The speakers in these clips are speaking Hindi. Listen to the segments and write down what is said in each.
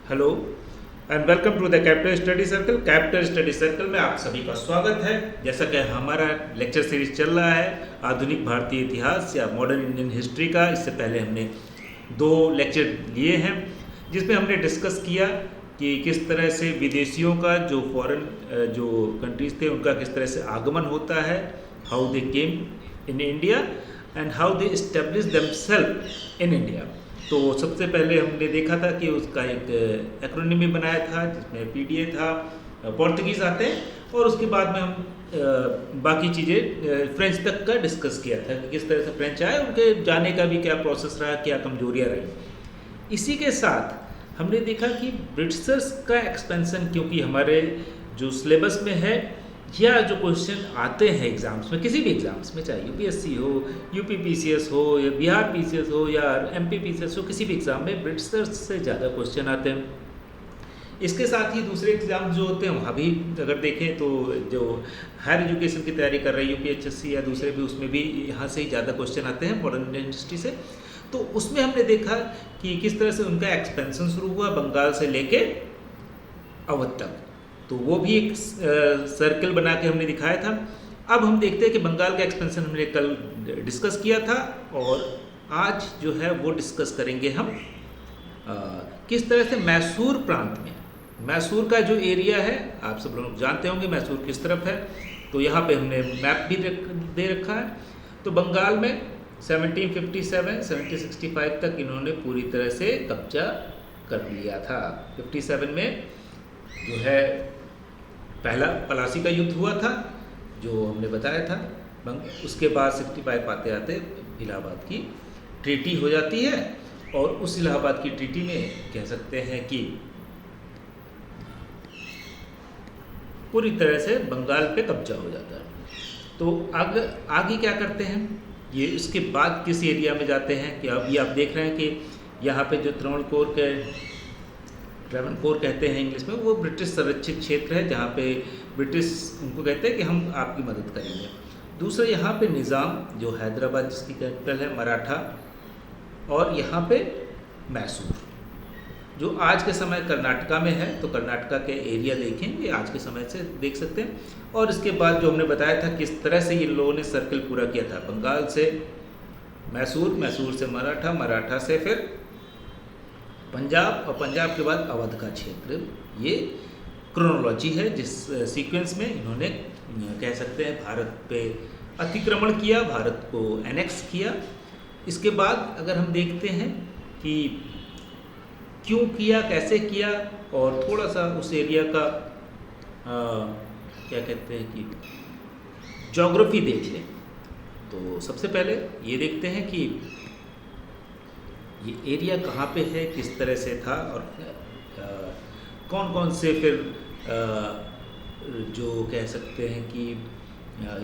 Hello and welcome to the capital study circle. Capital study circle में आप सभी का स्वागत है। जैसा कि हमारा लेक्चर सीरीज चल रहा है आधुनिक भारतीय इतिहास या मॉडर्न इंडियन हिस्ट्री का। इससे पहले हमने 2 लेक्चर लिए हैं जिसमें हमने डिस्कस किया कि किस तरह से विदेशियों का जो फॉरेन जो कंट्रीज थे उनका किस तरह से आगमन होता है, how they came in India and how they establish themself in India. तो सबसे पहले हमने देखा था कि उसका एक एक्रोनिमी बनाया था जिसमें पीडीए था, पोर्तुगीज़ आते हैं, और उसके बाद में हम बाकी चीज़ें फ्रेंच तक का डिस्कस किया था कि किस तरह से फ्रेंच आए, उनके जाने का भी क्या प्रोसेस रहा, क्या कमजोरियाँ रही। इसी के साथ हमने देखा कि ब्रिटिशर्स का एक्सपेंशन, क्योंकि हमारे जो सिलेबस में है या जो क्वेश्चन आते हैं एग्ज़ाम्स में, किसी भी एग्ज़ाम्स में, चाहे यूपीएससी हो, यूपी पीसीएस हो या बिहार पीसीएस हो या एमपी पीसीएस हो, किसी भी एग्ज़ाम में ब्रिटिशर्स से ज़्यादा क्वेश्चन आते हैं। इसके साथ ही दूसरे एग्ज़ाम जो होते हैं वहाँ भी अगर देखें तो जो हायर एजुकेशन की तैयारी कर रहे हैं यूपीएचएससी या दूसरे भी, उसमें भी यहाँ से ही ज़्यादा क्वेश्चन आते हैं मॉडर्न इंडियन हिस्ट्री से। तो उसमें हमने देखा कि किस तरह से उनका एक्सपेंशन शुरू हुआ बंगाल से लेके अवध तक, तो वो भी एक सर्कल बना के हमने दिखाया था। अब हम देखते हैं कि बंगाल का एक्सपेंशन हमने कल डिस्कस किया था और आज जो है वो डिस्कस करेंगे हम किस तरह से मैसूर प्रांत में, मैसूर का जो एरिया है आप सब लोग जानते होंगे मैसूर किस तरफ है, तो यहाँ पे हमने मैप भी दे रखा है। तो बंगाल में 1757 1765 तक इन्होंने पूरी तरह से कब्जा कर लिया था। 57 में जो है पहला पलासी का युद्ध हुआ था जो हमने बताया था। उसके बाद 65 आते आते इलाहाबाद की ट्रीटी हो जाती है और उस इलाहाबाद की ट्रीटी में कह सकते हैं कि पूरी तरह से बंगाल पे कब्जा हो जाता है। तो आगे क्या करते हैं ये, उसके बाद किस एरिया में जाते हैं कि अब ये आप देख रहे हैं कि यहाँ पे जो ट्रेवनकोर कहते हैं इंग्लिश में, वो ब्रिटिश संरक्षित क्षेत्र है जहाँ पे ब्रिटिश उनको कहते हैं कि हम आपकी मदद करेंगे। दूसरा यहाँ पे निज़ाम जो हैदराबाद जिसकी कैपिटल है, मराठा, और यहाँ पे मैसूर जो आज के समय कर्नाटका में है। तो कर्नाटका के एरिया देखेंगे आज के समय से देख सकते हैं। और इसके बाद जो हमने बताया था किस तरह से ये लोगों ने सर्कल पूरा किया था, बंगाल से मैसूर, मैसूर से मराठा, मराठा से फिर पंजाब, और पंजाब के बाद अवध का क्षेत्र। ये क्रोनोलॉजी है जिस सीक्वेंस में इन्होंने कह सकते हैं भारत पे अतिक्रमण किया, भारत को एनेक्स किया। इसके बाद अगर हम देखते हैं कि क्यों किया, कैसे किया, और थोड़ा सा उस एरिया का क्या कहते हैं कि ज्योग्राफी देख लें, तो सबसे पहले ये देखते हैं कि ये एरिया कहाँ पे है, किस तरह से था, और कौन कौन से फिर जो कह सकते हैं कि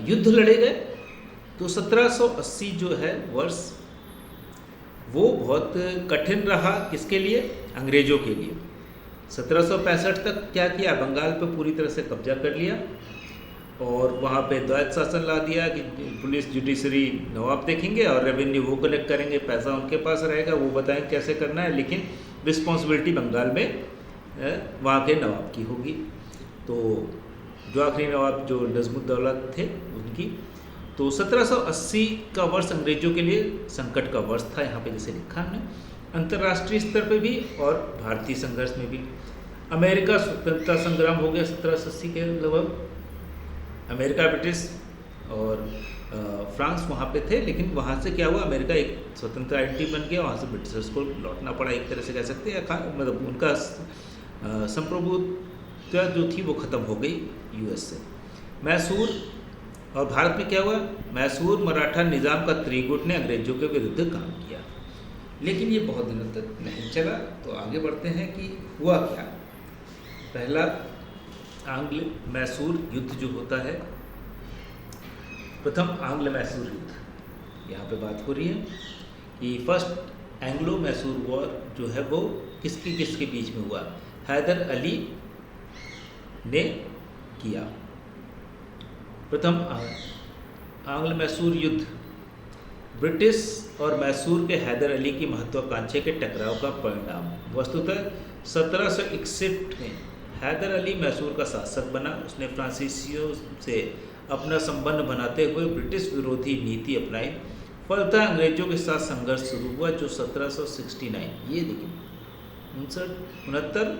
युद्ध लड़े गए। तो 1780 जो है वर्ष वो बहुत कठिन रहा, किसके लिए, अंग्रेज़ों के लिए। 1765 तक क्या किया, बंगाल पे पूरी तरह से कब्जा कर लिया और वहाँ पे द्वैत शासन ला दिया कि पुलिस जुडिशरी नवाब देखेंगे और रेवेन्यू वो कलेक्ट करेंगे, पैसा उनके पास रहेगा, वो बताएं कैसे करना है, लेकिन रिस्पॉन्सिबिलिटी बंगाल में वहाँ के नवाब की होगी। तो जो आखिरी नवाब जो नजमुद्दौला थे उनकी। तो 1780 का वर्ष अंग्रेज़ों के लिए संकट का वर्ष था, यहाँ पे जैसे लिखा हमने, अंतर्राष्ट्रीय स्तर पे भी और भारतीय संघर्ष में भी। अमेरिका स्वतंत्रता संग्राम हो गया 1780 के लगभग। अमेरिका, ब्रिटिश और फ्रांस वहाँ पे थे, लेकिन वहाँ से क्या हुआ, अमेरिका एक स्वतंत्र एंटिटी बन गया, वहाँ से ब्रिटिशर्स को लौटना पड़ा, एक तरह से कह सकते हैं, मतलब उनका संप्रभुत्व जो थी वो ख़त्म हो गई यूएस से। मैसूर और भारत में क्या हुआ, मैसूर मराठा निज़ाम का त्रिगुट ने अंग्रेज़ों के विरुद्ध काम किया, लेकिन ये बहुत दिनों तक नहीं चला। तो आगे बढ़ते हैं कि हुआ क्या। पहला आंग्ल मैसूर युद्ध जो होता है, प्रथम आंग्ल मैसूर युद्ध, यहाँ पे बात हो रही है कि फर्स्ट एंग्लो मैसूर वॉर जो है वो किसके बीच में हुआ, हैदर अली ने किया। प्रथम आंग्ल मैसूर युद्ध ब्रिटिश और मैसूर के हैदर अली की महत्वाकांक्षा के टकराव का परिणाम। वस्तुतः 1761 में हैदर अली मैसूर का शासक बना। उसने फ्रांसीसियों से अपना संबंध बनाते हुए ब्रिटिश विरोधी नीति अपनाई। फलतः अंग्रेजों के साथ संघर्ष शुरू हुआ जो 1769 ये देखिए 69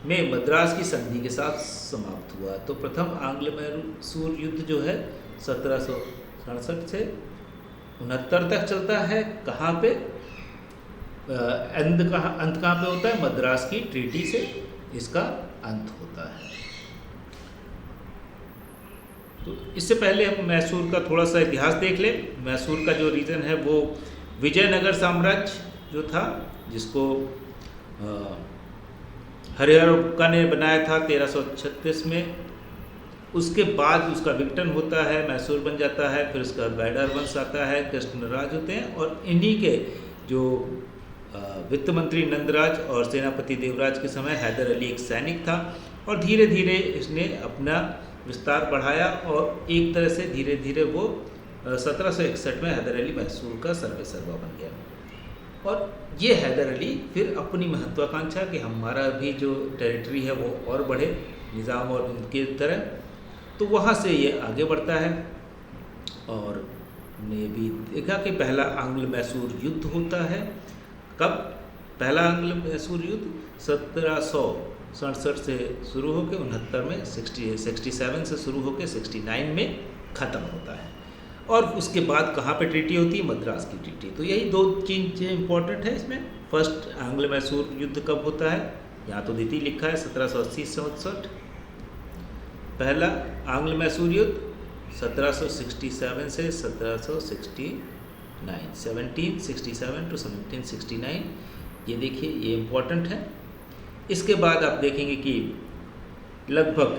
में मद्रास की संधि के साथ समाप्त हुआ। तो प्रथम आंग्ल मैसूर युद्ध जो है 1767 से 69 तक चलता है। कहाँ पे अंत कहाँ पे होता है? मद्रास की ट्रीटी से इसका अंत होता है। तो इससे पहले हम मैसूर का थोड़ा सा इतिहास देख लें। मैसूर का जो रीजन है वो विजयनगर साम्राज्य जो था, जिसको हरिहरका ने बनाया था 1336 में। उसके बाद उसका विघटन होता है, मैसूर बन जाता है। फिर उसका बैडर वंश आता है, कृष्णराज होते हैं, और इन्हीं के जो वित्त मंत्री नंदराज और सेनापति देवराज के समय हैदर अली एक सैनिक था, और धीरे धीरे इसने अपना विस्तार बढ़ाया और एक तरह से धीरे धीरे वो 1761 में हैदर अली मैसूर का सर्वेसर्वा बन गया। और ये हैदर अली फिर अपनी महत्वाकांक्षा कि हमारा भी जो टेरिटरी है वो और बढ़े निज़ाम और उनके तरह, तो वहाँ से ये आगे बढ़ता है। और हमने भी देखा कि पहला आंग्ल मैसूर युद्ध होता है। कब? पहला आंग्ल मैसूर युद्ध 1767 से शुरू होकर 69 में 67 से शुरू होकर 69 में ख़त्म होता है। और उसके बाद कहाँ पे ट्रीटी होती है? मद्रास की ट्रीटी। तो यही दो चीज़ें इंपॉर्टेंट है इसमें। फर्स्ट आंग्ल मैसूर युद्ध कब होता है? यहाँ तो नीति लिखा है 1780 से 67। पहला आंग्ल मैसूर युद्ध 1767 से 1769, 1767 टू 1769। ये देखिए, ये इम्पोर्टेंट है। इसके बाद आप देखेंगे कि लगभग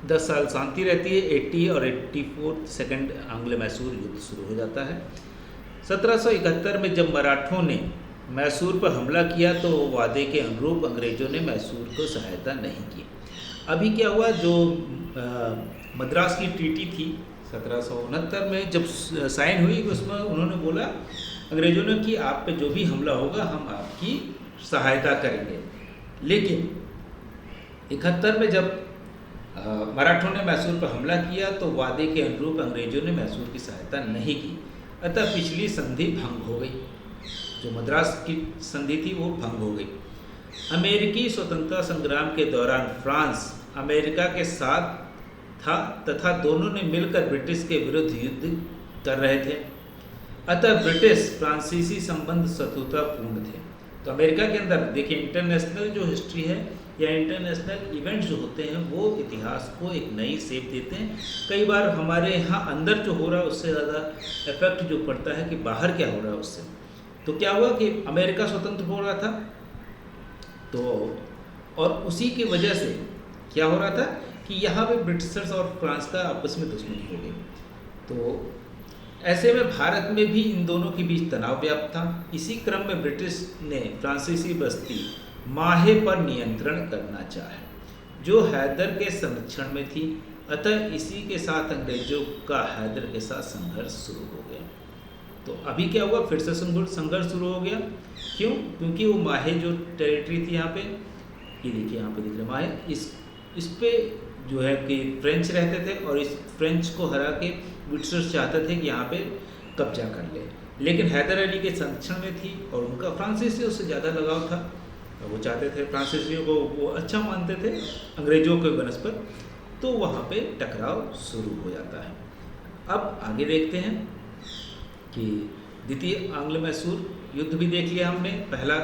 10 साल शांति रहती है। 80 और 84 सेकंड आंग्ल मैसूर युद्ध शुरू हो जाता है। 1771 में जब मराठों ने मैसूर पर हमला किया तो वादे के अनुरूप अंग्रेजों ने मैसूर को सहायता नहीं की। अभी क्या हुआ, जो मद्रास की ट्रीटी थी 1769 में जब साइन हुई, उसमें उन्होंने बोला अंग्रेजों ने कि आप पे जो भी हमला होगा हम आपकी सहायता करेंगे। लेकिन 71 में जब मराठों ने मैसूर पर हमला किया तो वादे के अनुरूप अंग्रेजों ने मैसूर की सहायता नहीं की, अतः पिछली संधि भंग हो गई। जो मद्रास की संधि थी वो भंग हो गई। अमेरिकी स्वतंत्रता संग्राम के दौरान फ्रांस अमेरिका के साथ था तथा दोनों ने मिलकर ब्रिटिश के विरुद्ध युद्ध कर रहे थे, अतः ब्रिटिश फ्रांसीसी संबंध शत्रुतापूर्ण थे। तो अमेरिका के अंदर देखिए, इंटरनेशनल जो हिस्ट्री है या इंटरनेशनल इवेंट्स जो होते हैं वो इतिहास को एक नई शेप देते हैं। कई बार हमारे यहाँ अंदर जो हो रहा है उससे ज़्यादा इफेक्ट जो पड़ता है कि बाहर क्या हो रहा है उससे। तो क्या हुआ कि अमेरिका स्वतंत्र हो रहा था, तो और उसी की वजह से क्या हो रहा था कि यहाँ पे ब्रिटिशर्स और फ्रांस का आपस में दुश्मनी हो गई। तो ऐसे में भारत में भी इन दोनों के बीच तनाव व्याप्त था। इसी क्रम में ब्रिटिश ने फ्रांसीसी बस्ती माहे पर नियंत्रण करना चाहा, जो हैदर के संरक्षण में थी, अतः इसी के साथ अंग्रेजों का हैदर के साथ संघर्ष शुरू हो गया। तो अभी क्या हुआ, फिर से संघर्ष शुरू हो गया। क्यों? क्योंकि वो माहे जो टेरिटरी थी यहाँ पे, ये देखिए यहाँ पे दिख रहा माहे, इस पे जो है कि फ्रेंच रहते थे और इस फ्रेंच को हरा के ब्रिटिशर्स चाहते थे कि यहाँ पे कब्जा कर ले, लेकिन हैदर अली के संरक्षण में थी और उनका फ्रांसीसियों से ज़्यादा लगाव था। वो चाहते थे, फ्रांसीसियों को वो अच्छा मानते थे अंग्रेजों के बनस्पत, तो वहाँ पे टकराव शुरू हो जाता है। अब आगे देखते हैं कि द्वितीय आंग्ल मैसूर युद्ध भी देख लिया हमने। पहला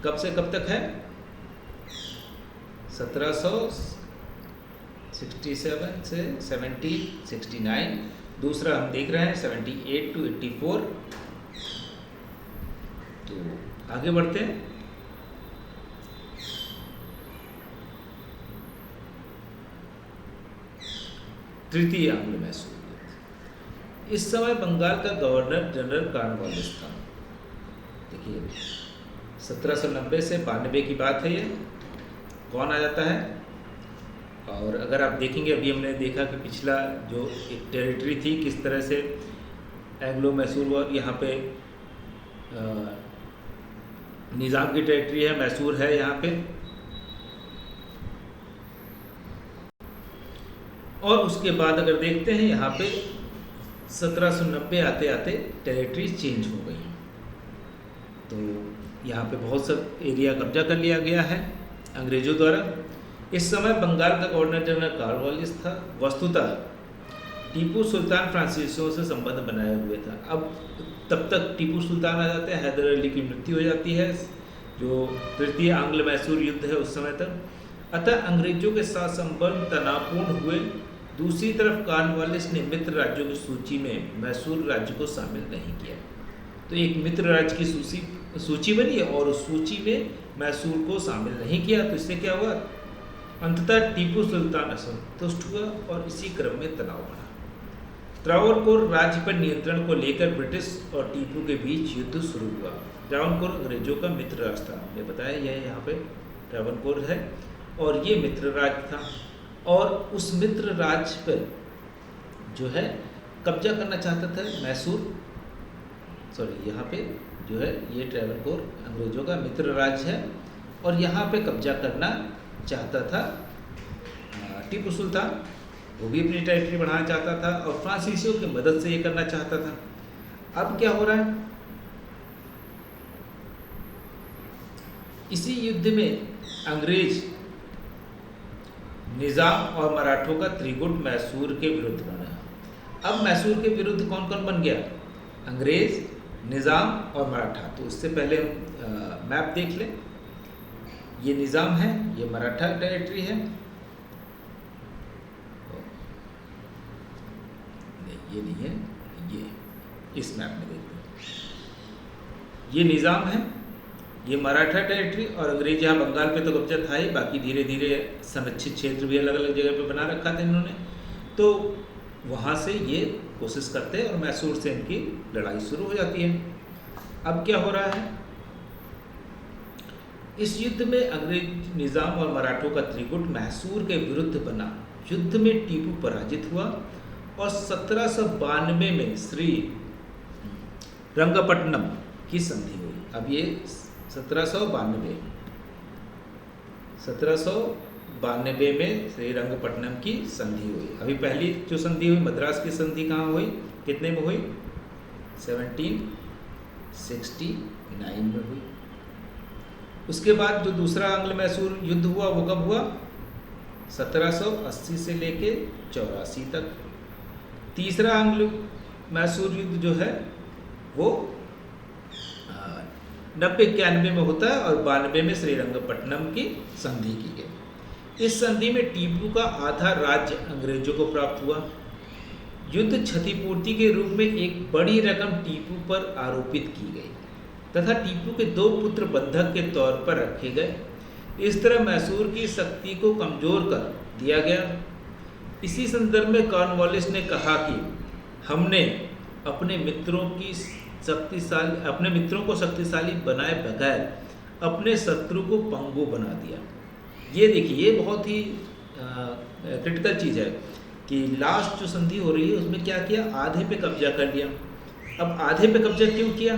कब से कब तक है? 1767 से 1769। दूसरा हम देख रहे हैं 78 टू 84। तो आगे बढ़ते हैं। तृतीय आंग्ल मैसूर युद्ध। इस समय बंगाल का गवर्नर जनरल कॉर्नवालिस था। देखिए 1790 से 92 की बात है। ये कौन आ जाता है? और अगर आप देखेंगे, अभी हमने देखा कि पिछला जो एक टेरिटरी थी किस तरह से एंग्लो मैसूर वॉर, यहाँ पे निज़ाम की टेरिटरी है, मैसूर है यहाँ पे, और उसके बाद अगर देखते हैं यहाँ पे 1790 आते आते टेरिटरी चेंज हो गई। तो यहाँ पे बहुत सब एरिया कब्जा कर लिया गया है अंग्रेज़ों द्वारा। इस समय बंगाल का गवर्नर जनरल कॉर्नवालिस था। वस्तुतः टीपू सुल्तान फ्रांसीसियों से संबंध बनाए हुए था। अब तब तक टीपू सुल्तान आ जाते हैं, हैदर अली की मृत्यु हो जाती है, जो तृतीय आंग्ल मैसूर युद्ध है उस समय तक। अतः अंग्रेजों के साथ संबंध तनावपूर्ण हुए। दूसरी तरफ कॉर्नवालिस ने मित्र राज्यों की सूची में मैसूर राज्य को शामिल नहीं किया। तो एक मित्र राज्य की सूची बनी और उस सूची में मैसूर को शामिल नहीं किया। तो इससे क्या हुआ, अंततः टीपू सुल्तान असंतुष्ट हुआ और इसी क्रम में तनाव बढ़ा। त्रावणकोर राज्य पर नियंत्रण को लेकर ब्रिटिश और टीपू के बीच युद्ध शुरू हुआ। त्रावणकोर अंग्रेजों का मित्र राज था, मैंने बताया यह यहाँ पे त्रावणकोर है, और ये मित्र राज था। और उस मित्र राज्य पर जो है कब्जा करना चाहता था मैसूर, सॉरी यहाँ पे जो है ये त्रावणकोर अंग्रेजों का मित्र राज्य है, और यहाँ पे कब्जा करना चाहता था टीपू सुल्तान। वो भी अपनी टेरिटरी बढ़ाना चाहता था और फ्रांसीसियों की मदद से ये करना चाहता था। अब क्या हो रहा है, इसी युद्ध में अंग्रेज निज़ाम और मराठों का त्रिगुट मैसूर के विरुद्ध बना। अब मैसूर के विरुद्ध कौन कौन बन गया, अंग्रेज, निज़ाम और मराठा। तो उससे पहले हम मैप देख लें। ये निज़ाम है, ये मराठा टेरिटरी है, नहीं ये नहीं है, ये इस मैप में देखते हैं। ये निज़ाम है, ये मराठा टेरिटरी, और अंग्रेज यहाँ बंगाल पे तो कब्जा था ही, बाकी धीरे धीरे संरक्षित क्षेत्र भी अलग अलग जगह पे बना रखा था इन्होंने। तो वहाँ से ये कोशिश करते हैं और मैसूर से इनकी लड़ाई शुरू हो जाती है। अब क्या हो रहा है, इस युद्ध में अंग्रेज, निज़ाम और मराठों का त्रिगुट मैसूर के विरुद्ध बना। युद्ध में टीपू पराजित हुआ और 1792 में श्री रंगपट्टनम की संधि हुई। अब ये 1792 में श्री रंगपट्टनम की संधि हुई। अभी पहली जो संधि हुई मद्रास की संधि कहाँ हुई, कितने में हुई, 1769 में हुई। उसके बाद जो दूसरा आंग्ल मैसूर युद्ध हुआ वो कब हुआ, 1780 से लेके 84 तक। तीसरा आंग्ल मैसूर युद्ध जो है वो 90-91 में होता है और 92 में श्रीरंगपट्टनम की संधि की गई। इस संधि में टीपू का आधा राज्य अंग्रेजों को प्राप्त हुआ। युद्ध क्षतिपूर्ति के रूप में एक बड़ी रकम टीपू पर आरोपित की गई तथा टीपू के 2 पुत्र बंधक के तौर पर रखे गए। इस तरह मैसूर की शक्ति को कमजोर कर दिया गया। इसी संदर्भ में कॉर्नवालिस ने कहा कि हमने अपने मित्रों को शक्तिशाली बनाए बगैर अपने शत्रु को पंगु बना दिया। ये देखिए, ये बहुत ही क्रिटिकल चीज़ है कि लास्ट जो संधि हो रही है उसमें क्या किया, आधे पे कब्जा कर लिया। अब आधे पे कब्जा क्यों किया,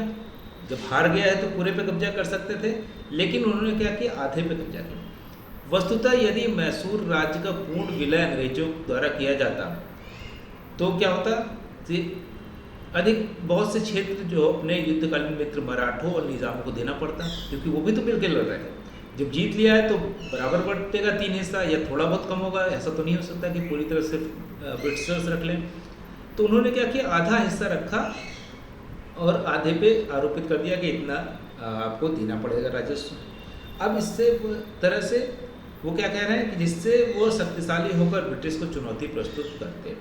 जब हार गया है तो पूरे पे कब्जा कर सकते थे, लेकिन उन्होंने क्या किया, आधे पे कब्जा किया। वस्तुतः यदि मैसूर राज्य का पूर्ण विलय अंग्रेजों द्वारा किया जाता तो क्या होता, बहुत से क्षेत्र जो अपने युद्धकालीन मित्र मराठों और निज़ामों को देना पड़ता, क्योंकि वो भी तो मिलकर लड़ रहे थे। जब जीत लिया है तो बराबर बंटेगा 3 हिस्सा, या थोड़ा बहुत कम होगा। ऐसा तो नहीं हो सकता कि पूरी तरह से ब्रिटिशर्स रख लें। तो उन्होंने क्या किया, आधा हिस्सा रखा और आधे पे आरोपित कर दिया कि इतना आपको देना पड़ेगा राजस्व। अब इससे तरह से वो क्या कह रहे हैं कि जिससे वो शक्तिशाली होकर ब्रिटिश को चुनौती प्रस्तुत करते।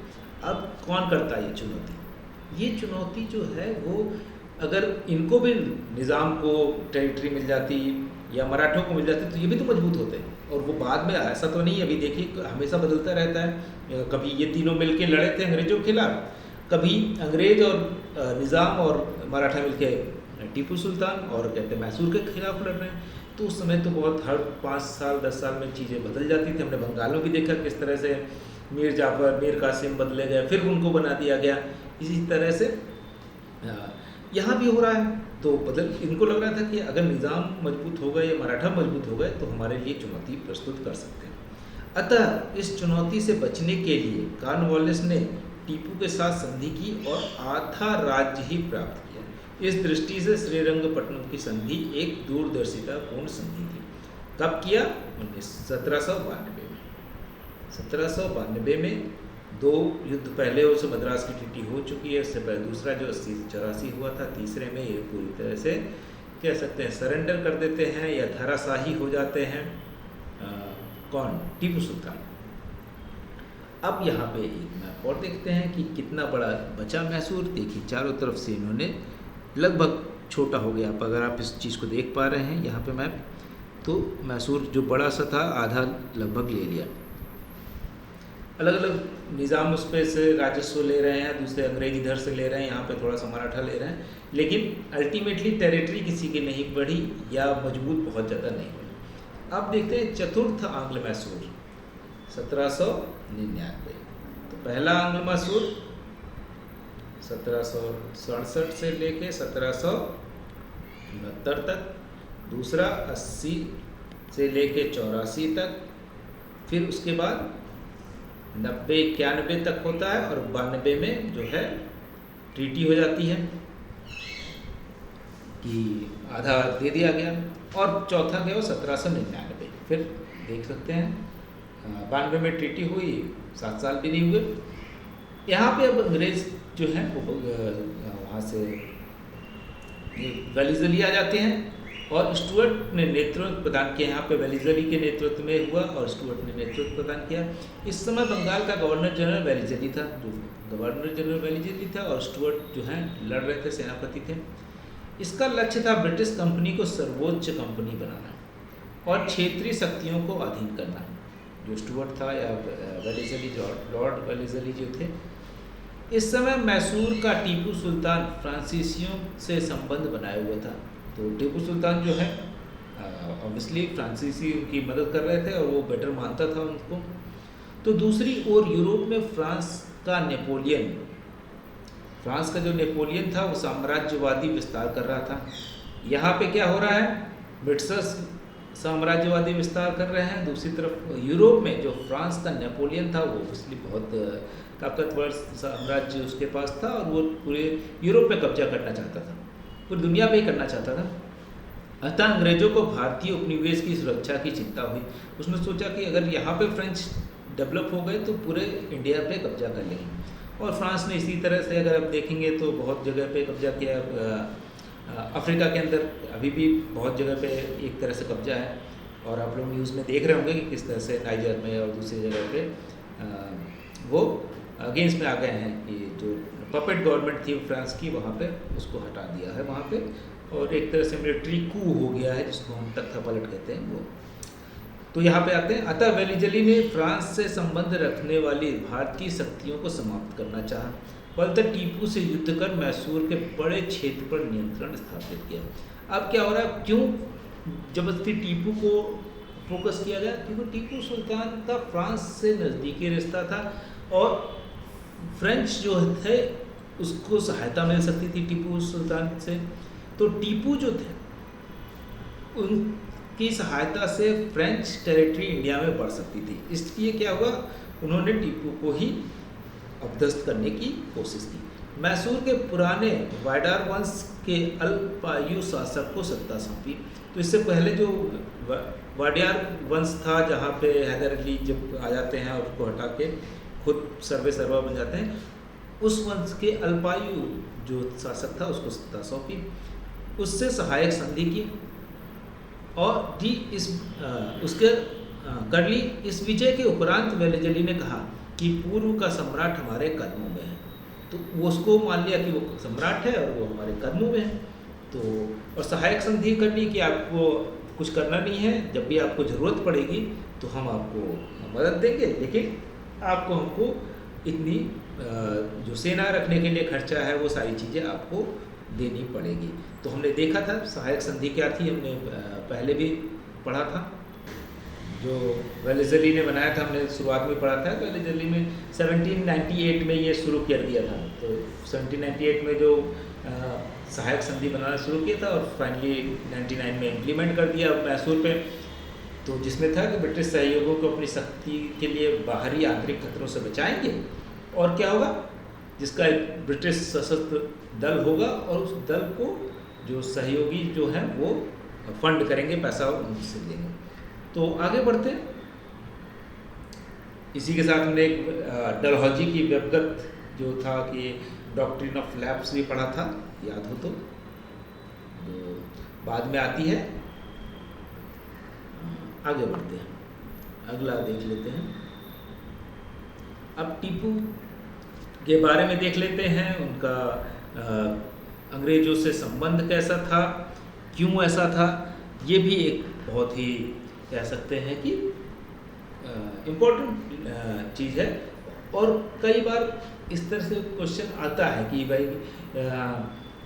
अब कौन करता है ये चुनौती, ये चुनौती जो है वो अगर इनको भी निज़ाम को टेरिटरी मिल जाती या मराठों को मिल जाती तो ये भी तो मजबूत होते हैं। और वो बाद में ऐसा तो नहीं, अभी देखिए हमेशा बदलता रहता है। कभी ये तीनों मिलके लड़े थे अंग्रेजों के खिलाफ, कभी अंग्रेज और निज़ाम और मराठा मिलके टीपू सुल्तान और कहते मैसूर के खिलाफ लड़ रहे हैं। तो उस समय तो बहुत हर 5 साल 10 साल में चीज़ें बदल जाती थी। हमने बंगाल में भी देखा किस तरह से मीर जाफ़र, मीर कासिम बदले गए, फिर उनको बना दिया गया। इसी तरह से यहाँ भी हो रहा है। तो बदल इनको लग रहा था कि अगर निज़ाम मजबूत हो गए या मराठा मजबूत हो गए तो हमारे लिए चुनौती प्रस्तुत कर सकते हैं। अतः इस चुनौती से बचने के लिए कॉर्नवालिस ने टीपू के साथ संधि की और आधा राज्य ही प्राप्त किया। इस दृष्टि से श्रीरंगपट्टनम की संधि एक दूरदर्शितापूर्ण संधि थी। कब किया? 1792 में। 1792 में 2 युद्ध पहले उस मद्रास की ट्रीटी हो चुकी है। इससे पहले दूसरा जो 80-84 हुआ था, तीसरे में ये पूरी तरह से कह सकते हैं सरेंडर कर देते हैं या धराशाही हो जाते हैं। कौन? टीपू सुल्तान। अब यहाँ पे एक मैप और देखते हैं कि कितना बड़ा बचा मैसूर। देखिए चारों तरफ से इन्होंने लगभग छोटा हो गया। अगर आप इस चीज़ को देख पा रहे हैं यहाँ पे मैप, तो मैसूर जो बड़ा सा था आधा लगभग ले लिया। अलग अलग निज़ाम उस पर से राजस्व ले रहे हैं, दूसरे अंग्रेज इधर से ले रहे हैं, यहाँ पे थोड़ा सा मराठा ले रहे हैं, लेकिन अल्टीमेटली टेरिटरी किसी की नहीं बढ़ी या मजबूत बहुत ज़्यादा नहीं हुई। अब देखते हैं चतुर्थ आंग्ल मैसूर 1799। तो पहला आंग्ल मैसूर 1767 से लेके 1769 तक, दूसरा 80 से लेके 84 तक, फिर उसके बाद 90-91 तक होता है और 92 में जो है ट्रीटी हो जाती है कि आधा दे दिया गया। और चौथा गया 1799। फिर देख सकते हैं 92 में ट्रीटी हुई, 7 साल भी नहीं हुए। यहाँ पे अब अंग्रेज जो हैं वो वहाँ से वेलिज़ली आ जाते हैं और स्टुअर्ट ने नेतृत्व प्रदान किया। यहाँ पे वेलिज़ली के नेतृत्व में हुआ और स्टुअर्ट ने नेतृत्व प्रदान किया। इस समय बंगाल का गवर्नर जनरल वेलिज़ली था, जो गवर्नर जनरल वेलिज़ली था, और स्टुअर्ट जो हैं लड़ रहे थे, सेनापति थे। इसका लक्ष्य था ब्रिटिश कंपनी को सर्वोच्च कंपनी बनाना और क्षेत्रीय शक्तियों को अधीन करना। जो स्टुअर्ट था या वेलिज़ली, लॉर्ड वेलिज़ली जो थे, इस समय मैसूर का टीपू सुल्तान फ्रांसीसियों से संबंध बनाए हुआ था। तो टीपू सुल्तान जो है ऑब्वियसली फ्रांसीसी उनकी मदद कर रहे थे और वो बेटर मानता था उनको। तो दूसरी ओर यूरोप में फ्रांस का जो नेपोलियन था वो साम्राज्यवादी विस्तार कर रहा था। यहाँ पे क्या हो रहा है? ब्रिटिश साम्राज्यवादी विस्तार कर रहे हैं। दूसरी तरफ यूरोप में जो फ्रांस का नेपोलियन था वो इसलिए बहुत ताकतवर साम्राज्य उसके पास था और वो पूरे यूरोप पे कब्जा करना चाहता था, पूरी दुनिया पे ही करना चाहता था। अतः अंग्रेजों को भारतीय उपनिवेश की सुरक्षा की चिंता हुई। उसने सोचा कि अगर यहाँ पे फ्रेंच डेवलप हो गए तो पूरे इंडिया पे कब्जा कर लेंगे। और फ्रांस ने इसी तरह से अगर आप देखेंगे तो बहुत जगह पे कब्जा किया। अफ्रीका के अंदर अभी भी बहुत जगह पे एक तरह से कब्जा है और आप लोग न्यूज़ में देख रहे होंगे कि किस तरह से नाइजर में और दूसरी जगह पे वो अगेंस्ट में आ गए हैं कि जो पपेट गवर्नमेंट थी फ्रांस की, वहाँ पे उसको हटा दिया है वहाँ पे, और एक तरह से मिलिट्री कू हो गया है जिसको हम तख्ता पलट कहते हैं वो। तो यहाँ पे आते हैं। अतः वेलिज़ली ने फ्रांस से संबंध रखने वाली भारतीय शक्तियों को समाप्त करना चाहा, फलतः टीपू से युद्ध कर मैसूर के बड़े क्षेत्र पर नियंत्रण स्थापित किया। अब क्या हो रहा है? क्यों जबरदस्ती टीपू को फोकस किया गया? क्योंकि टीपू सुल्तान का फ्रांस से नज़दीकी रिश्ता था और फ्रेंच जो थे उसको सहायता मिल सकती थी टीपू सुल्तान से। तो टीपू जो थे उनकी सहायता से फ्रेंच टेरिटरी इंडिया में बढ़ सकती थी। इसलिए क्या हुआ? उन्होंने टीपू को ही अपदस्त करने की कोशिश की। मैसूर के पुराने वायडार वंश के अल्पायु शासक को सत्ता सौंपी। तो इससे पहले जो वाडियार वंश था, जहाँ पे हैदर अली जब आ जाते हैं और उसको हटा के खुद सर्वा बन जाते हैं, उस वंश के अल्पायु जो शासक था उसको सत्ता सौंपी, उससे सहायक संधि की और उसके कर ली। इस विजय के उपरांत वेलिज़ली ने कहा कि पूर्व का सम्राट हमारे कदमों में है। तो वो उसको मान लिया कि वो सम्राट है और वो हमारे कदमों में है। तो और सहायक संधि कर ली कि आपको कुछ करना नहीं है, जब भी आपको ज़रूरत पड़ेगी तो हम आपको मदद देंगे, लेकिन आपको हमको इतनी जो सेना रखने के लिए खर्चा है वो सारी चीज़ें आपको देनी पड़ेगी। तो हमने देखा था सहायक संधि क्या थी, हमने पहले भी पढ़ा था, जो वेलेज़ली ने बनाया था, हमने शुरुआत में पढ़ा था। वेलेज़ली में 1798 में ये शुरू कर दिया था। तो 1798 में जो सहायक संधि बनाना शुरू किया था और फाइनली 99 में इम्प्लीमेंट कर दिया मैसूर पे। तो जिसमें था कि ब्रिटिश सहयोगियों को अपनी शक्ति के लिए बाहरी आंतरिक खतरों से बचाएंगे, और क्या होगा, जिसका एक ब्रिटिश सशस्त्र दल होगा और उस दल को जो सहयोगी जो हैं वो फंड करेंगे, पैसा उनसे देंगे। तो आगे बढ़ते हैं। इसी के साथ हमने एक डलहौजी की व्यवगत जो था कि डॉक्ट्रिन ऑफ लैप्स भी पढ़ा था, याद हो तो बाद में आती है। आगे बढ़ते हैं, अगला देख लेते हैं। अब टीपू के बारे में देख लेते हैं। उनका अंग्रेजों से संबंध कैसा था, क्यों ऐसा था, ये भी एक बहुत ही कह सकते हैं कि इम्पोर्टेंट चीज़ है। और कई बार इस तरह से क्वेश्चन आता है कि भाई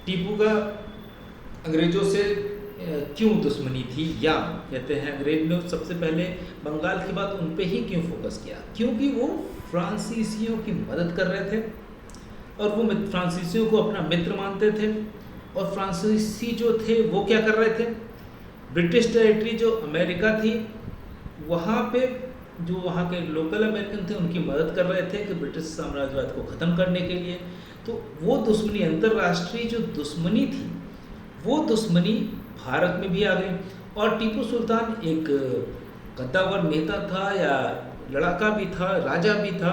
टीपू का अंग्रेजों से क्यों दुश्मनी थी, या कहते हैं अंग्रेज ने सबसे पहले बंगाल की बात उन पे ही क्यों फोकस किया, क्योंकि वो फ्रांसीसियों की मदद कर रहे थे और वो फ्रांसीसियों को अपना मित्र मानते थे। और फ्रांसीसी जो थे वो क्या कर रहे थे, ब्रिटिश टेरिटरी जो अमेरिका थी वहाँ पे जो वहाँ के लोकल अमेरिकन थे उनकी मदद कर रहे थे कि ब्रिटिश साम्राज्यवाद को ख़त्म करने के लिए। तो वो दुश्मनी, अंतर्राष्ट्रीय जो दुश्मनी थी, वो दुश्मनी भारत में भी आ गई। और टीपू सुल्तान एक कद्दावर नेता था या लड़ाका भी था, राजा भी था,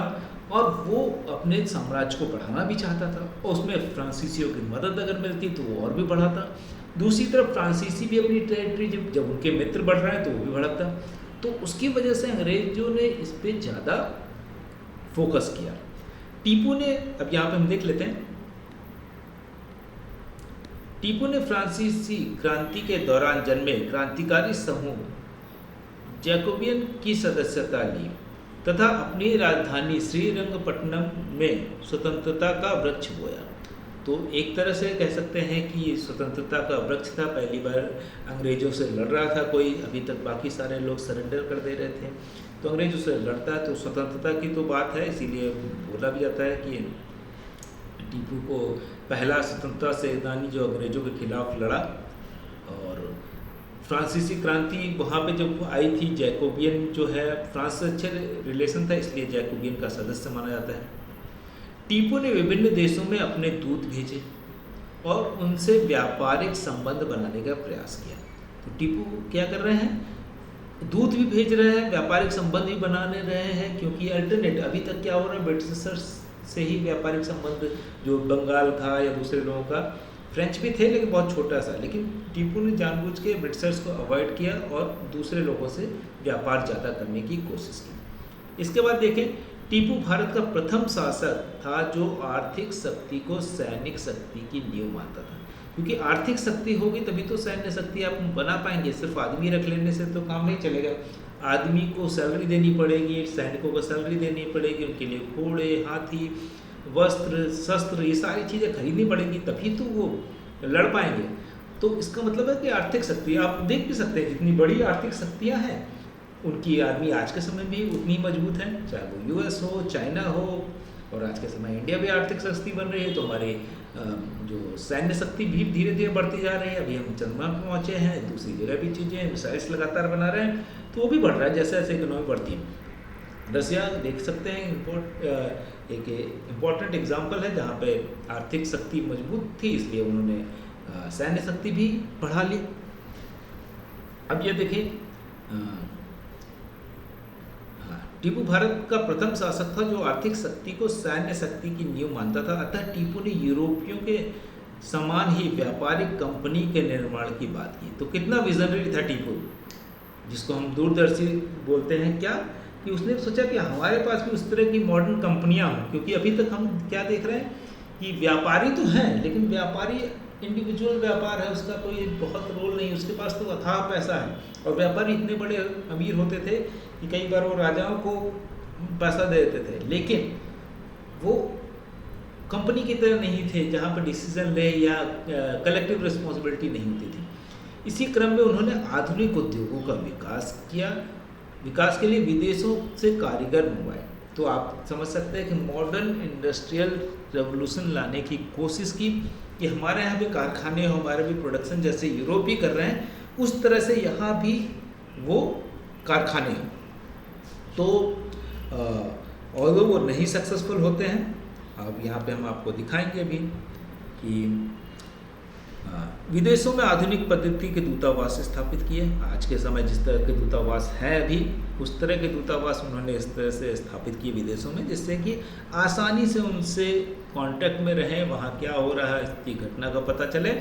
और वो अपने साम्राज्य को बढ़ाना भी चाहता था। और उसमें फ्रांसीसियों की मदद अगर मिलती तो वो और भी बढ़ाता। दूसरी तरफ फ्रांसीसी भी अपनी टेरिटरी जब उनके मित्र बढ़ रहे हैं तो वो भी बढ़ाता। तो उसकी वजह से अंग्रेजों ने इस पर ज़्यादा फोकस किया। टीपू ने, अब यहाँ पे हम देख लेते हैं, टीपू ने फ्रांसीसी क्रांति के दौरान जन्मे क्रांतिकारी समूह जैकोबियन की सदस्यता ली तथा अपनी राजधानी श्रीरंगपट्टनम में स्वतंत्रता का वृक्ष बोया। तो एक तरह से कह सकते हैं कि स्वतंत्रता का वृक्ष था। पहली बार अंग्रेजों से लड़ रहा था कोई, अभी तक बाकी सारे लोग सरेंडर कर दे रहे थे, तो अंग्रेजों से लड़ता है तो स्वतंत्रता की तो बात है। इसीलिए बोला भी जाता है कि टीपू को पहला स्वतंत्रता सेनानी जो अंग्रेजों के खिलाफ लड़ा। और फ्रांसीसी क्रांति वहाँ पे जब आई थी, जैकोबियन जो है, फ्रांस से अच्छे रिलेशन था इसलिए जैकोबियन का सदस्य माना जाता है। टीपू ने विभिन्न देशों में अपने दूत भेजे और उनसे व्यापारिक संबंध बनाने का प्रयास किया। तो टीपू क्या कर रहे हैं, दूत भी भेज रहे हैं, व्यापारिक संबंध भी बनाने रहे हैं, क्योंकि अल्टरनेट अभी तक क्या हो रहा है, ब्रिटिशर्स से ही व्यापारिक संबंध, जो बंगाल था या दूसरे लोगों का, फ्रेंच भी थे लेकिन बहुत छोटा सा, लेकिन टीपू ने जानबूझ के ब्रिटिशर्स को अवॉइड किया और दूसरे लोगों से व्यापार ज़्यादा करने की कोशिश की। इसके बाद देखें, टीपू भारत का प्रथम शासक था जो आर्थिक शक्ति को सैनिक शक्ति की नींव मानता था। क्योंकि आर्थिक शक्ति होगी तभी तो सैन्य शक्ति आप बना पाएंगे, सिर्फ आदमी रख लेने से तो काम नहीं चलेगा। आदमी को सैलरी देनी पड़ेगी, सैनिकों को सैलरी देनी पड़ेगी, उनके लिए घोड़े, हाथी, वस्त्र, शस्त्र, ये सारी चीज़ें खरीदनी पड़ेंगी, तभी तो वो लड़ पाएंगे। तो इसका मतलब है कि आर्थिक शक्ति, आप देख भी सकते हैं जितनी बड़ी आर्थिक शक्तियाँ हैं उनकी आर्मी आज के समय भी उतनी मजबूत है, चाहे वो यूएस हो, चाइना हो, और आज के समय इंडिया भी आर्थिक शक्ति बन रही है। तो हमारी जो सैन्य शक्ति भी धीरे धीरे बढ़ती जा रही है। अभी हम चंद्रमा पर पहुँचे हैं, दूसरी जगह भी चीज़ें, मिसाइल्स लगातार बना रहे हैं, तो वो भी बढ़ रहा है जैसे जैसे इकोनॉमी बढ़ती है। रसिया देख सकते हैं, एक इम्पोर्टेंट एग्जाम्पल है जहाँ पे आर्थिक शक्ति मजबूत थी, इसलिए उन्होंने सैन्य शक्ति भी बढ़ा ली। अब ये देखिए, टीपू भारत का प्रथम शासक था जो आर्थिक शक्ति को सैन्य शक्ति की नींव मानता था। अतः टीपू ने यूरोपियों के समान ही व्यापारिक कंपनी के निर्माण की बात की। तो कितना विजनरी था टीपू, जिसको हम दूरदर्शी बोलते हैं, क्या कि उसने सोचा कि हमारे पास भी उस तरह की मॉडर्न कंपनियां हों। क्योंकि अभी तक हम क्या देख रहे हैं कि व्यापारी तो हैं, लेकिन व्यापारी इंडिविजुअल व्यापार है, उसका कोई बहुत रोल नहीं, उसके पास तो अथाह पैसा है। और व्यापारी इतने बड़े अमीर होते थे कि कई बार वो राजाओं को पैसा दे देते थे, लेकिन वो कंपनी की तरह नहीं थे जहाँ पर डिसीजन ले या कलेक्टिव रिस्पॉन्सिबिलिटी नहीं होती थी। इसी क्रम में उन्होंने आधुनिक उद्योगों का विकास किया, विकास के लिए विदेशों से कारीगर मंगवाए। तो आप समझ सकते हैं कि मॉडर्न इंडस्ट्रियल रेवोल्यूशन लाने की कोशिश की कि हमारे यहाँ भी कारखाने, हमारे भी प्रोडक्शन जैसे यूरोप ही कर रहे हैं उस तरह से यहाँ भी वो कारखाने हैं। तो और वो नहीं सक्सेसफुल होते हैं। अब यहाँ पे हम आपको दिखाएंगे अभी कि विदेशों में आधुनिक पद्धति के दूतावास स्थापित किए। आज के समय जिस तरह के दूतावास हैं अभी, उस तरह के दूतावास उन्होंने इस तरह से स्थापित किए विदेशों में, जिससे कि आसानी से उनसे कांटेक्ट में रहें, वहाँ क्या हो रहा है इसकी घटना का पता चले,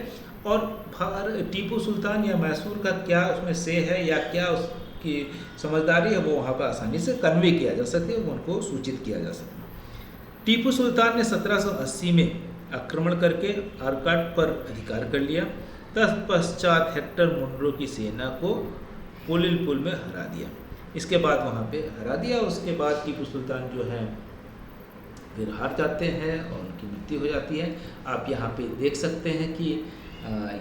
और टीपू सुल्तान या मैसूर का क्या उसमें से है या क्या उसकी समझदारी है वो वहाँ पर आसानी से कन्वे किया जा सके, उनको सूचित किया जा सके। टीपू सुल्तान ने 1780 में आक्रमण करके आरकाट पर अधिकार कर लिया। तत्पश्चात हेक्टर मुनरो की सेना को पोलिलपुल में हरा दिया। इसके बाद वहाँ पे हरा दिया। उसके बाद टीपू सुल्तान जो है फिर हार जाते हैं और उनकी मृत्यु हो जाती है। आप यहाँ पे देख सकते हैं कि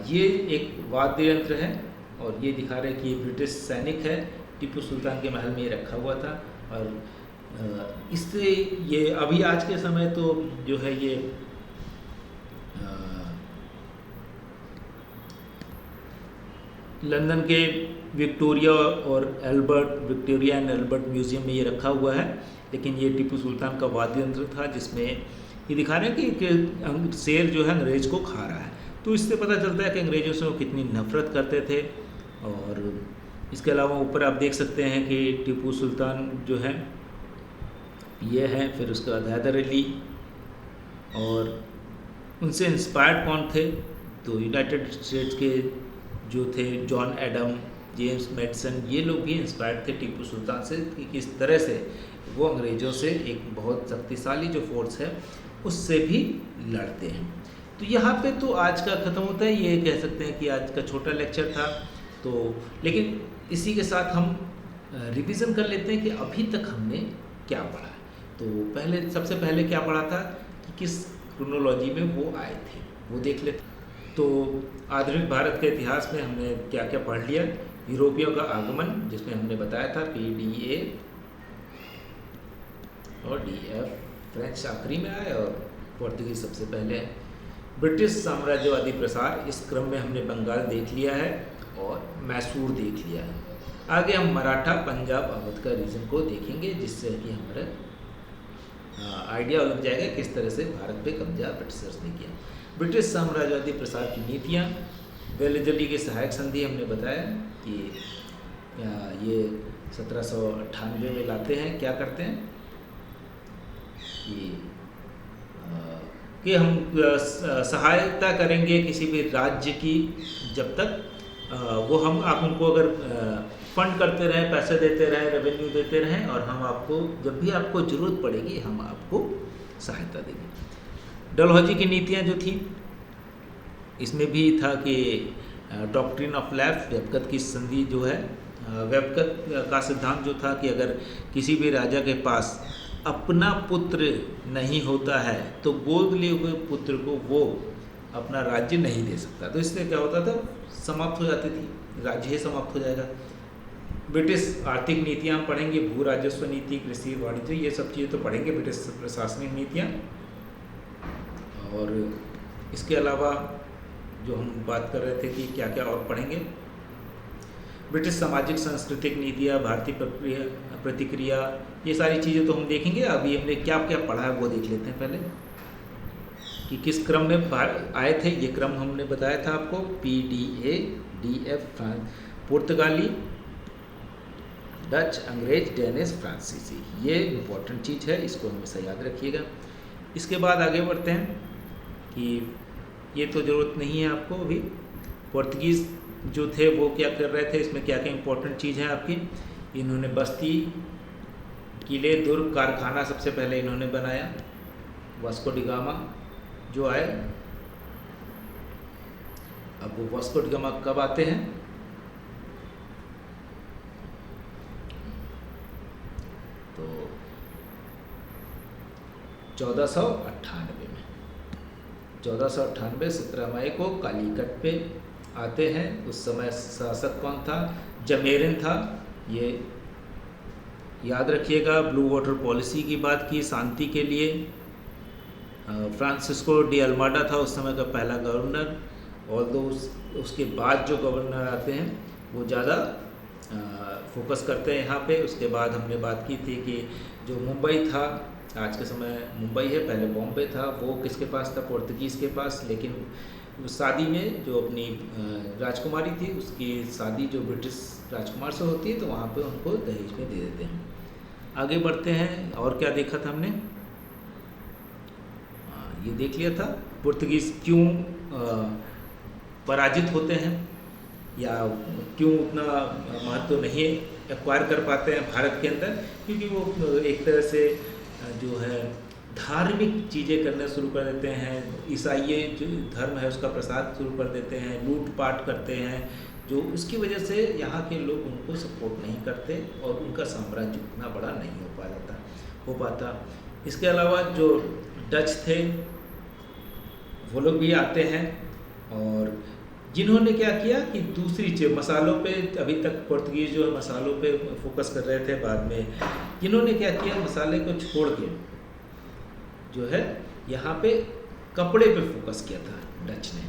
ये एक वाद्य यंत्र है और ये दिखा रहे हैं कि ये ब्रिटिश सैनिक है, टीपू सुल्तान के महल में ये रखा हुआ था। और इससे ये अभी आज के समय तो जो है ये लंदन के विक्टोरिया एंड एल्बर्ट म्यूज़ियम में ये रखा हुआ है, लेकिन ये टीपू सुल्तान का वाद्य यंत्र था जिसमें ये दिखा रहे हैं कि शेर जो है अंग्रेज को खा रहा है। तो इससे पता चलता है कि अंग्रेजों से वो कितनी नफरत करते थे। और इसके अलावा ऊपर आप देख सकते हैं कि टीपू सुल्तान जो है ये है, फिर उसके बाद हैदर अली, और उनसे इंस्पायर्ड कौन थे? तो यूनाइटेड स्टेट्स के जो थे जॉन एडम, जेम्स मैडिसन, ये लोग भी इंस्पायर्ड थे टीपू सुल्तान से कि किस तरह से वो अंग्रेज़ों से एक बहुत शक्तिशाली जो फोर्स है उससे भी लड़ते हैं। तो यहाँ पे तो आज का ख़त्म होता है। ये कह सकते हैं कि आज का छोटा लेक्चर था। तो लेकिन इसी के साथ हम रिवीजन कर लेते हैं कि अभी तक हमने क्या पढ़ा। तो सबसे पहले क्या पढ़ा था कि किस क्रोनोलॉजी में वो आए थे, वो देख लेते। तो आधुनिक भारत के इतिहास में हमने क्या क्या पढ़ लिया। यूरोपियों का आगमन, जिसमें हमने बताया था PDA और DF, फ्रेंच आखिरी में आए और पोर्तुगीज सबसे पहले है। ब्रिटिश साम्राज्यवादी प्रसार, इस क्रम में हमने बंगाल देख लिया है और मैसूर देख लिया है। आगे हम मराठा, पंजाब, अवध का रीजन को देखेंगे, जिससे कि हमारा आइडिया लग जाएगा किस तरह से भारत पे कब्जा ब्रिटिशर्स ने किया। ब्रिटिश साम्राज्यवादी प्रसार की नीतियाँ, वेलेजली की सहायक संधि हमने बताया कि ये 1798 में लाते हैं। क्या करते हैं कि हम सहायता करेंगे किसी भी राज्य की जब तक वो आप उनको अगर फंड करते रहें, पैसे देते रहें, रेवेन्यू देते रहें, और हम आपको जब भी आपको ज़रूरत पड़ेगी हम आपको सहायता देंगे। डलहौजी की नीतियाँ जो थी, इसमें भी था कि डॉक्ट्रिन ऑफ लैफ, वेबकत की संधि जो है, वेबकत का सिद्धांत जो था कि अगर किसी भी राजा के पास अपना पुत्र नहीं होता है तो गोद लिए हुए पुत्र को वो अपना राज्य नहीं दे सकता। तो इससे क्या होता था, समाप्त हो जाती थी, राज्य ही समाप्त हो जाएगा। ब्रिटिश आर्थिक नीतियाँ हम पढ़ेंगे, भू राजस्व नीति, कृषि, वाणिज्य, ये सब चीज़ें तो पढ़ेंगे, ब्रिटिश प्रशासनिक नीतियाँ। और इसके अलावा जो हम बात कर रहे थे कि क्या क्या और पढ़ेंगे, ब्रिटिश सामाजिक सांस्कृतिक नीतियाँ, भारतीय प्रतिक्रिया, ये सारी चीज़ें तो हम देखेंगे। अभी हमने क्या क्या पढ़ा है वो देख लेते हैं पहले कि किस क्रम में आए थे। ये क्रम हमने बताया था आपको, PDA, DF, पुर्तगाली, डच, अंग्रेज, डेनिश, फ्रांसीसी, ये इम्पोर्टेंट चीज़ है, इसको हमेशा याद रखिएगा। इसके बाद आगे बढ़ते हैं कि ये तो ज़रूरत नहीं है आपको अभी। पोर्तुगीज़ जो थे वो क्या कर रहे थे, इसमें क्या क्या इम्पोर्टेंट चीज़ है आपकी। इन्होंने बस्ती, किले, दुर्ग, कारखाना सबसे पहले इन्होंने बनाया। वास्को डी गामा जो आए, अब वो वास्को डी गामा कब आते हैं, तो 1498 में। 1498 17 मई को कालीकट पे आते हैं। उस समय शासक कौन था? जमेरिन था। ये याद रखिएगा। ब्लू वाटर पॉलिसी की बात की शांति के लिए। फ्रांसिस्को डी अल्माडा था उस समय का पहला गवर्नर। और दो उसके बाद जो गवर्नर आते हैं वो ज़्यादा फोकस करते हैं यहाँ पे। उसके बाद हमने बात की थी कि जो मुंबई था, आज के समय मुंबई है, पहले बॉम्बे था, वो किसके पास था? पोर्तुगीज़ के पास। लेकिन उस शादी में जो अपनी राजकुमारी थी उसकी शादी जो ब्रिटिश राजकुमार से होती है तो वहाँ पे उनको दहेज में दे देते हैं। आगे बढ़ते हैं। और क्या देखा था हमने? ये देख लिया था पुर्तगीज़ क्यों पराजित होते हैं या क्यों उतना महत्व नहीं एक्वायर कर पाते हैं भारत के अंदर, क्योंकि वो एक तरह से जो है धार्मिक चीज़ें करना शुरू कर देते हैं। ईसाई जो धर्म है उसका प्रसार शुरू कर देते हैं, लूटपाट करते हैं, जो उसकी वजह से यहाँ के लोग उनको सपोर्ट नहीं करते और उनका साम्राज्य उतना बड़ा नहीं हो पाता। इसके अलावा जो डच थे वो लोग भी आते हैं और जिन्होंने क्या किया कि दूसरी चीज़ मसालों पे, अभी तक पुर्तगीज जो है मसालों पे फोकस कर रहे थे, बाद में जिन्होंने क्या किया मसाले को छोड़ के जो है यहाँ पे कपड़े पे फोकस किया था डच ने।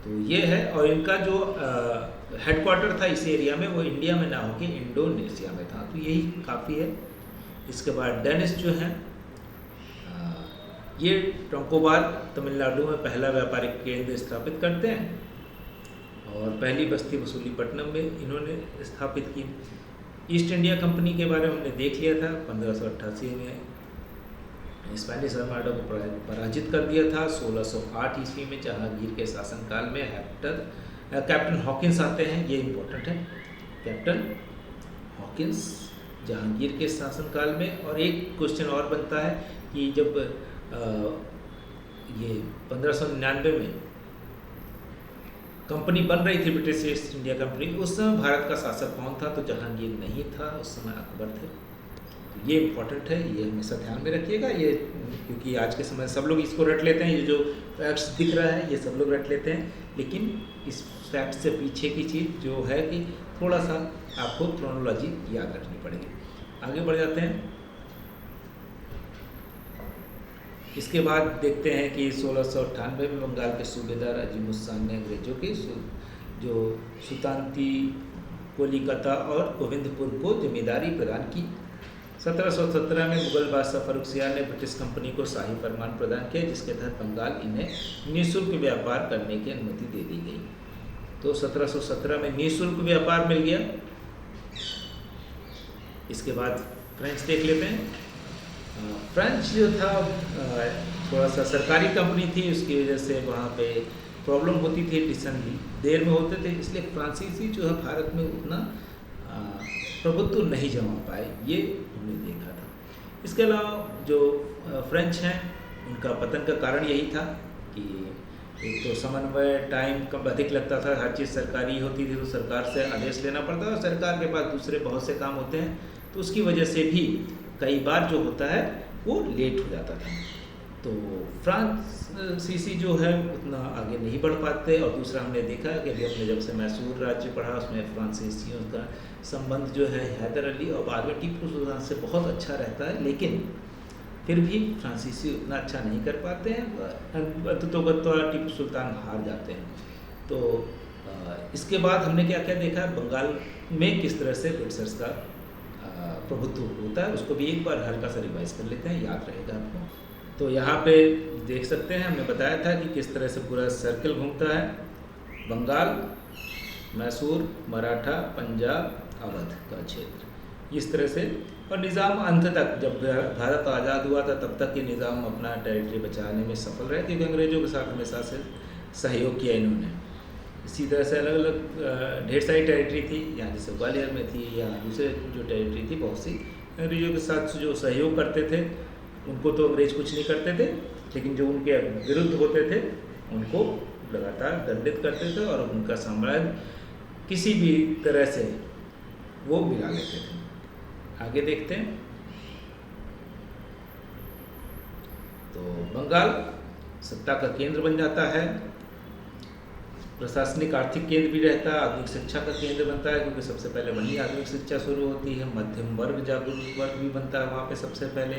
तो ये है। और इनका जो हेडक्वार्टर था इस एरिया में वो इंडिया में ना होके इंडोनेशिया में था, तो यही काफ़ी है। इसके बाद डेनिस जो है ये ट्रंकोबार तमिलनाडु में पहला व्यापारिक केंद्र स्थापित करते हैं और पहली बस्ती मसूलीपट्टनम में इन्होंने स्थापित की। ईस्ट इंडिया कंपनी के बारे में हमने देख लिया था। 1588 में स्पेनिश आर्माडा को पराजित कर दिया था। 1608 ईस्वी में जहांगीर के शासनकाल में कैप्टन हॉकिंस आते हैं। ये इम्पोर्टेंट है, कैप्टन हॉकिंस जहांगीर के शासनकाल में। और एक क्वेश्चन और बनता है कि जब ये 1599 में कंपनी बन रही थी, ब्रिटिश ईस्ट इंडिया कंपनी, उस समय भारत का शासक कौन था? तो जहांगीर नहीं था, उस समय अकबर थे। तो ये इम्पोर्टेंट है, ये हमेशा ध्यान में रखिएगा। ये क्योंकि आज के समय सब लोग इसको रट लेते हैं, ये जो फैक्ट्स दिख रहा है ये सब लोग रट लेते हैं, लेकिन इस फैक्ट से पीछे की चीज़ जो है कि थोड़ा सा आपको क्रोनोलॉजी याद रखनी पड़ेगी। आगे बढ़ जाते हैं। इसके बाद देखते हैं कि 1698 में बंगाल के सूबेदार अजीमुस्सान ने अंग्रेजों के जो सुल्तानती कोलिकता और गोविंदपुर को जमींदारी प्रदान की। 1717 में मुगल बादशाह फर्रुखसियार ने ब्रिटिश कंपनी को शाही फरमान प्रदान किया, जिसके तहत बंगाल इन्हें निःशुल्क व्यापार करने की अनुमति दे दी गई। तो 1717 में निःशुल्क व्यापार मिल गया। इसके बाद फ्रेंच देख लेते हैं। फ्रेंच जो था थोड़ा सा सरकारी कंपनी थी, उसकी वजह से वहाँ पे प्रॉब्लम होती थी, डिसीजन देर में होते थे, इसलिए फ्रांसीसी जो है भारत में उतना प्रभुत्व नहीं जमा पाए, ये हमने देखा था। इसके अलावा जो फ्रेंच हैं उनका पतन का कारण यही था कि एक तो समन्वय टाइम कब अधिक लगता था, हर चीज़ सरकारी होती थी तो सरकार से आदेश लेना पड़ता था, और सरकार के पास दूसरे बहुत से काम होते हैं, तो उसकी वजह से भी कई बार जो होता है वो लेट हो जाता था। तो फ्रांसीसी जो है उतना आगे नहीं बढ़ पाते। और दूसरा हमने देखा कि अभी हमने जब से मैसूर राज्य पढ़ा उसमें फ्रांसीसियों का संबंध जो है हैदर अली और बाद में टीपू सुल्तान से बहुत अच्छा रहता है, लेकिन फिर भी फ्रांसीसी उतना अच्छा नहीं कर पाते हैं, तो टीपू सुल्तान हार जाते हैं। तो इसके बाद हमने क्या क्या देखा, बंगाल में किस तरह से ब्रिटिशर्स का प्रभुत्व होता है, उसको भी एक बार हल्का सा रिवाइज कर लेते हैं, याद रहेगा आपको। तो यहाँ पे देख सकते हैं, हमने बताया था कि किस तरह से पूरा सर्कल घूमता है, बंगाल, मैसूर, मराठा, पंजाब, अवध का क्षेत्र, इस तरह से। और निज़ाम अंत तक, जब भारत आज़ाद हुआ था तब तक ये निज़ाम अपना टेरिटरी बचाने में सफल रहे, क्योंकि अंग्रेज़ों के साथ हमेशा से सहयोग किया इन्होंने। इसी तरह से अलग अलग ढेर सारी टेरिटरी थी, यहाँ जैसे ग्वालियर में थी या दूसरे जो टेरिटरी थी, बहुत सी अंग्रेज़ों के साथ जो सहयोग करते थे उनको तो अंग्रेज़ कुछ नहीं करते थे, लेकिन जो उनके विरुद्ध होते थे उनको लगातार दंडित करते थे और उनका साम्राज्य किसी भी तरह से वो मिला लेते थे। आगे देखते हैं। तो बंगाल सत्ता का केंद्र बन जाता है, प्रशासनिक आर्थिक केंद्र भी रहता है, आधुनिक शिक्षा का केंद्र बनता है क्योंकि सबसे पहले वहीं आधुनिक शिक्षा शुरू होती है, मध्यम वर्ग जागरूक वर्ग भी बनता है वहाँ पे सबसे पहले,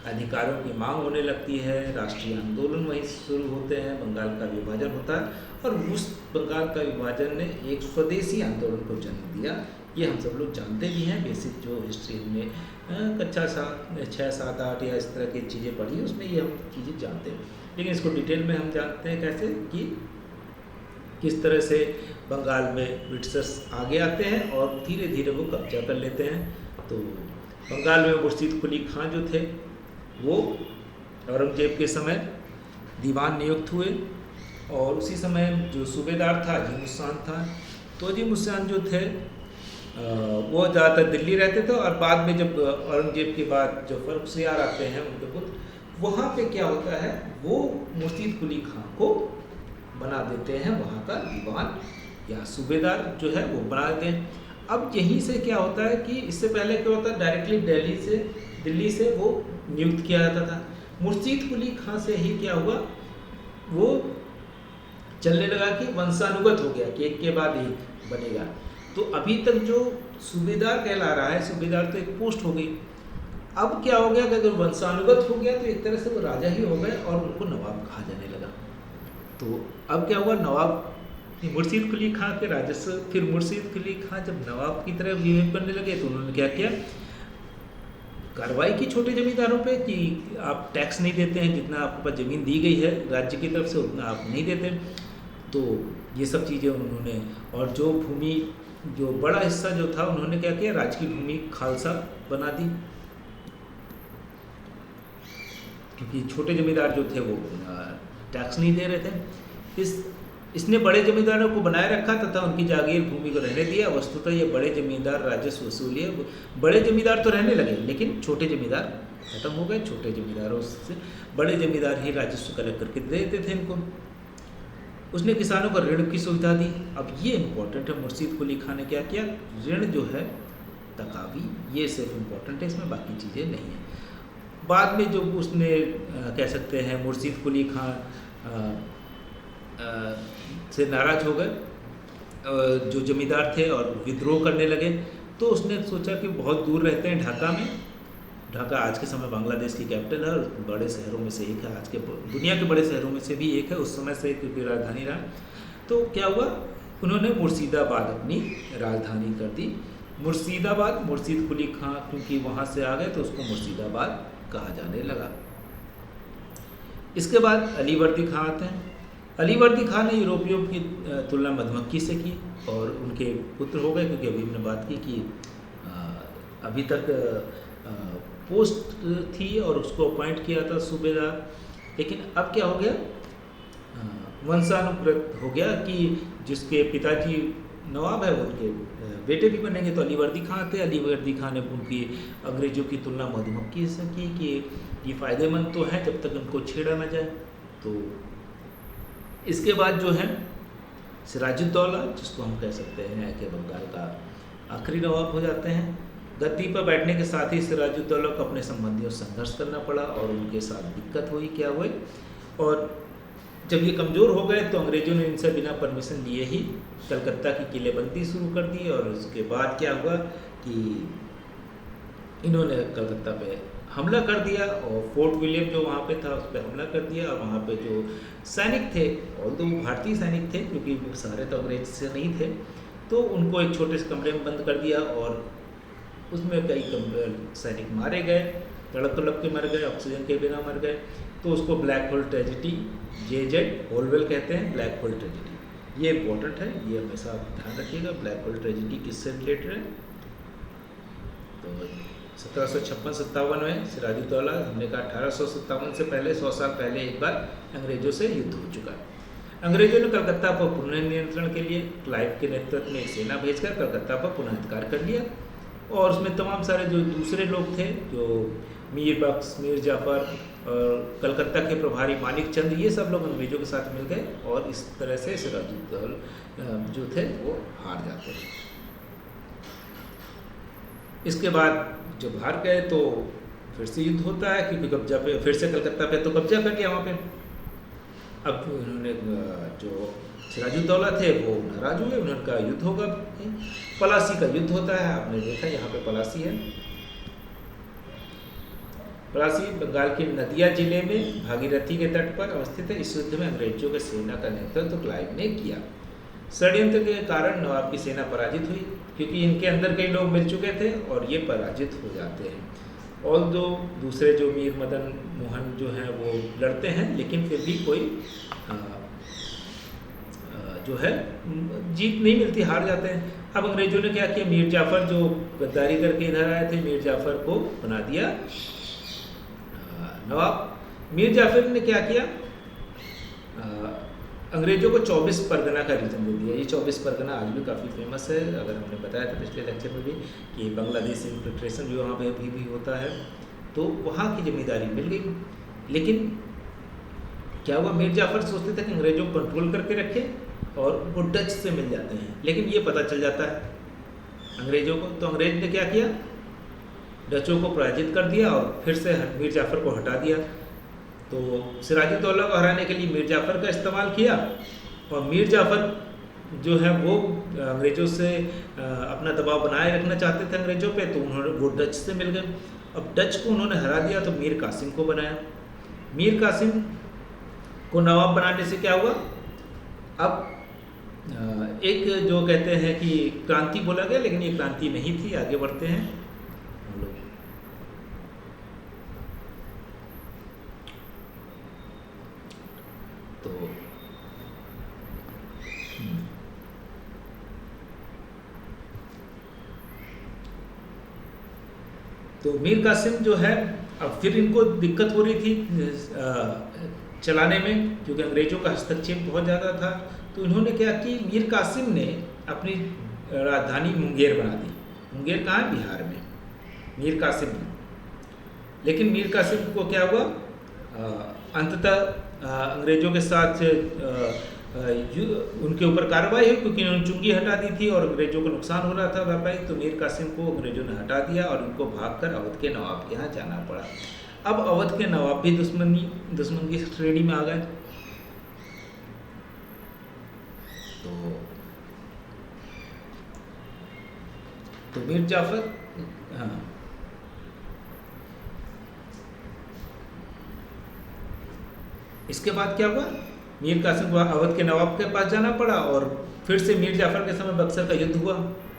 अधिकारों की मांग होने लगती है, राष्ट्रीय आंदोलन वहीं शुरू होते हैं, बंगाल का विभाजन होता है और उस बंगाल का विभाजन ने एक स्वदेशी आंदोलन को जन्म दिया। ये हम सब लोग जानते भी हैं, बेसिक जो हिस्ट्री हमने कक्षा 6, 7, 8 या इस तरह की चीज़ें पढ़ी उसमें ये हम चीज़ें जानते हैं, लेकिन इसको डिटेल में हम जानते हैं कैसे कि किस तरह से बंगाल में ब्रिटिशर्स आगे आते हैं और धीरे धीरे वो कब्जा कर लेते हैं। तो बंगाल में मुर्शीद कुली खां जो थे वो औरंगजेब के समय दीवान नियुक्त हुए और उसी समय जो सूबेदार था अजीम उस्सान था। तो अजीम उस्सान जो थे वो ज़्यादातर दिल्ली रहते थे और बाद में जब औरंगजेब के बाद जो फ़र्रुखसियार आते हैं उनके पुत्र, वहाँ पे क्या होता है वो मुर्शीद कुली खां को बना देते हैं वहाँ का दीवान या सूबेदार जो है वो बना देते हैं। अब यहीं से क्या होता है कि इससे पहले क्या होता है डायरेक्टली दिल्ली से वो नियुक्त किया जाता था। मुर्शीद कुली खां से ही क्या हुआ वो चलने लगा कि वंशानुगत हो गया कि एक के बाद एक बनेगा। तो अभी तक जो सूबेदार कहला रहा है, सूबेदार तो एक पोस्ट हो गई, अब क्या हो गया कि अगर वंशानुगत हो गया तो एक तरह से वो राजा ही हो गए और उनको नवाब कहा जाने लगा। तो अब क्या हुआ, नवाब मुर्शीद कुली खां के राजस्व, फिर मुर्शीद कुली खां जब नवाब की तरह बिहेव करने लगे तो उन्होंने क्या किया, कार्रवाई की छोटे जमींदारों पे कि आप टैक्स नहीं देते हैं, जितना आपके पास ज़मीन दी गई है राज्य की तरफ से उतना आप नहीं देते। तो ये सब चीज़ें उन्होंने, और जो भूमि जो बड़ा हिस्सा जो था उन्होंने क्या किया, राज्य की भूमि खालसा बना दी क्योंकि छोटे जमींदार जो थे वो टैक्स नहीं दे रहे थे। इसने बड़े जमींदारों को बनाए रखा तथा उनकी जागीर भूमि को रहने दिया। वस्तुतः ये बड़े जमींदार राजस्व वसूलिए, बड़े जमींदार तो रहने लगे लेकिन छोटे जमींदार खत्म हो गए। छोटे जमींदारों से बड़े जमींदार ही राजस्व कलेक्ट करके दे देते थे इनको। उसने किसानों को ऋण की सुविधा दी। अब ये इम्पोर्टेंट है, मुर्शीद कुली खां ने क्या किया, ऋण जो है तकावी, ये सिर्फ इम्पोर्टेंट है, इसमें बाकी चीज़ें नहीं हैं। बाद में जो उसने कह सकते हैं मुर्शीद कुली खां से नाराज़ हो गए जो जमींदार थे और विद्रोह करने लगे। तो उसने सोचा कि बहुत दूर रहते हैं ढाका में, ढाका आज के समय बांग्लादेश की कैपिटल है और बड़े शहरों में से एक है, आज के दुनिया के बड़े शहरों में से भी एक है, उस समय से क्योंकि राजधानी रहा। तो क्या हुआ, उन्होंने मुर्शिदाबाद अपनी राजधानी कर दी। मुर्शिदाबाद, मुर्शीद कुली खां क्योंकि वहाँ से आ गए तो उसको मुर्शिदाबाद कहा जाने लगा। इसके बाद अलीवर्दी खां आते हैं। अलीवर्दी खां ने यूरोपियों की तुलना मधुमक्खी से की और उनके पुत्र हो गए, क्योंकि अभी हमने बात की कि अभी तक पोस्ट थी और उसको अपॉइंट किया था सूबेदार, लेकिन अब क्या हो गया, वंशानुक्रत हो गया कि जिसके पिताजी नवाब है उनके बेटे भी बनेंगे। तो अलीवर्दी खां थे, अलीवर्दी खां ने उनकी अंग्रेजों की तुलना मधुमक्खी से की कि ये फ़ायदेमंद तो है जब तक उनको छेड़ा ना जाए। तो इसके बाद जो है सिराजुद्दौला, जिसको हम कह सकते हैं कि बंगाल का आखिरी नवाब हो जाते हैं। गद्दी पर बैठने के साथ ही सिराजुद्दौला को अपने संबंधियों से संघर्ष करना पड़ा और उनके साथ दिक्कत हुई, क्या हुई, और जब ये कमज़ोर हो गए तो अंग्रेज़ों ने इनसे बिना परमिशन लिए ही कलकत्ता की किलेबंदी शुरू कर दी। और उसके बाद क्या हुआ कि इन्होंने कलकत्ता पे हमला कर दिया और फोर्ट विलियम जो वहाँ पे था उस पर हमला कर दिया। और वहाँ पे जो सैनिक थे, और तो भा सैनिक थे क्योंकि वो सारे तो अंग्रेज से नहीं थे, तो उनको एक छोटे से कमरे में बंद कर दिया और उसमें कई सैनिक मारे गए, तड़प तड़प के मर गए, ऑक्सीजन के बिना मर गए। तो उसको ब्लैक होल ट्रेजिडी, J.Z. होलवेल कहते हैं, ब्लैक होल ट्रेजिडी। ये इम्पोर्टेंट है, ये हमेशा ध्यान रखिएगा। ब्लैक होल ट्रेजिडी किससे रिलेटेड है, तो 1756-57 में सिराजुद्दौला, हमने कहा 1857 से पहले 100 साल पहले एक बार अंग्रेजों से युद्ध हो चुका है। अंग्रेजों ने कलकत्ता पर पुनः नियंत्रण के लिए क्लाइव के नेतृत्व में एक सेना भेजकर कलकत्ता पर पुनः अधिकार कर लिया। और उसमें तमाम सारे जो दूसरे लोग थे, जो मीर बख्श, मीर जाफ़र और कलकत्ता के प्रभारी मानिक चंद, ये सब लोग अंग्रेजों के साथ मिल गए और इस तरह से सिराजुद्दौला जो थे वो हार जाते हैं। इसके बाद जब हार गए तो फिर से युद्ध होता है, क्योंकि कब्जा पे फिर से कलकत्ता पे तो कब्जा कर लिया वहाँ पे। अब उन्होंने जो सिराजुद्दौला थे वो नाराज हुए, उनका युद्ध होगा, पलासी का युद्ध होता है। आपने देखा यहाँ पे पलासी है। पलासी बंगाल के नदिया जिले में भागीरथी के तट पर अवस्थित है। इस युद्ध में अंग्रेजों की सेना का नेतृत्व क्लाइव ने किया। षड्यंत्र के कारण नवाब की सेना पराजित हुई, क्योंकि इनके अंदर कई लोग मिल चुके थे और ये पराजित हो जाते हैं। और जो दूसरे जो मीर मदन मोहन जो हैं वो लड़ते हैं, लेकिन फिर भी कोई जो है जीत नहीं मिलती, हार जाते हैं। अब अंग्रेजों ने क्या किया, मीर जाफ़र जो गद्दारी करके इधर आए थे, मीर जाफ़र को बना दिया नवाब। मीर जाफ़र ने क्या किया, अंग्रेजों को 24 परगना का रीजन दे दिया। ये 24 परगना आज भी काफ़ी फेमस है, अगर हमने बताया था पिछले लेक्चर में भी कि बांग्लादेश इन्फिल्ट्रेशन भी वहाँ पे अभी भी होता है, तो वहाँ की जिम्मेदारी मिल गई। लेकिन क्या हुआ, मीर जाफ़र सोचते थे कि अंग्रेजों को कंट्रोल करके रखें और वो डच से मिल जाते हैं, लेकिन ये पता चल जाता है अंग्रेजों को। तो अंग्रेज ने क्या किया, डचों को पराजित कर दिया और फिर से मीर जाफ़र को हटा दिया। तो सिराजुद्दौला को हराने के लिए मीर जाफ़र का इस्तेमाल किया, और मीर जाफ़र जो है वो अंग्रेज़ों से अपना दबाव बनाए रखना चाहते थे अंग्रेज़ों पे, तो उन्होंने वो डच से मिल गए। अब डच को उन्होंने हरा दिया तो मीर कासिम को बनाया। मीर कासिम को नवाब बनाने से क्या हुआ, अब एक जो कहते हैं कि क्रांति बोला गया, लेकिन ये क्रांति नहीं थी। आगे बढ़ते हैं हम लोग। तो मीर कासिम जो है, अब फिर इनको दिक्कत हो रही थी चलाने में, क्योंकि अंग्रेजों का हस्तक्षेप बहुत ज़्यादा था। तो इन्होंने क्या कि मीर कासिम ने अपनी राजधानी मुंगेर बना दी। मुंगेर कहाँ है, बिहार में, मीर कासिम ने। लेकिन मीर कासिम को क्या हुआ, अंततः अंग्रेजों के साथ उनके ऊपर कार्रवाई हुई, क्योंकि उन्होंने चुंगी हटा दी थी और अंग्रेजों को नुकसान हो रहा था व्यापारी। तो मीर कासिम को अंग्रेजों ने हटा दिया और उनको भागकर अवध के नवाब के यहाँ जाना पड़ा। अब अवध के नवाब भी दुश्मन की श्रेणी में आ गए। तो मीर जाफ़र, हाँ, इसके बाद क्या हुआ, मीर कासिम को अवध के नवाब के पास जाना पड़ा और फिर से मीर जाफ़र के समय बक्सर का युद्ध हुआ।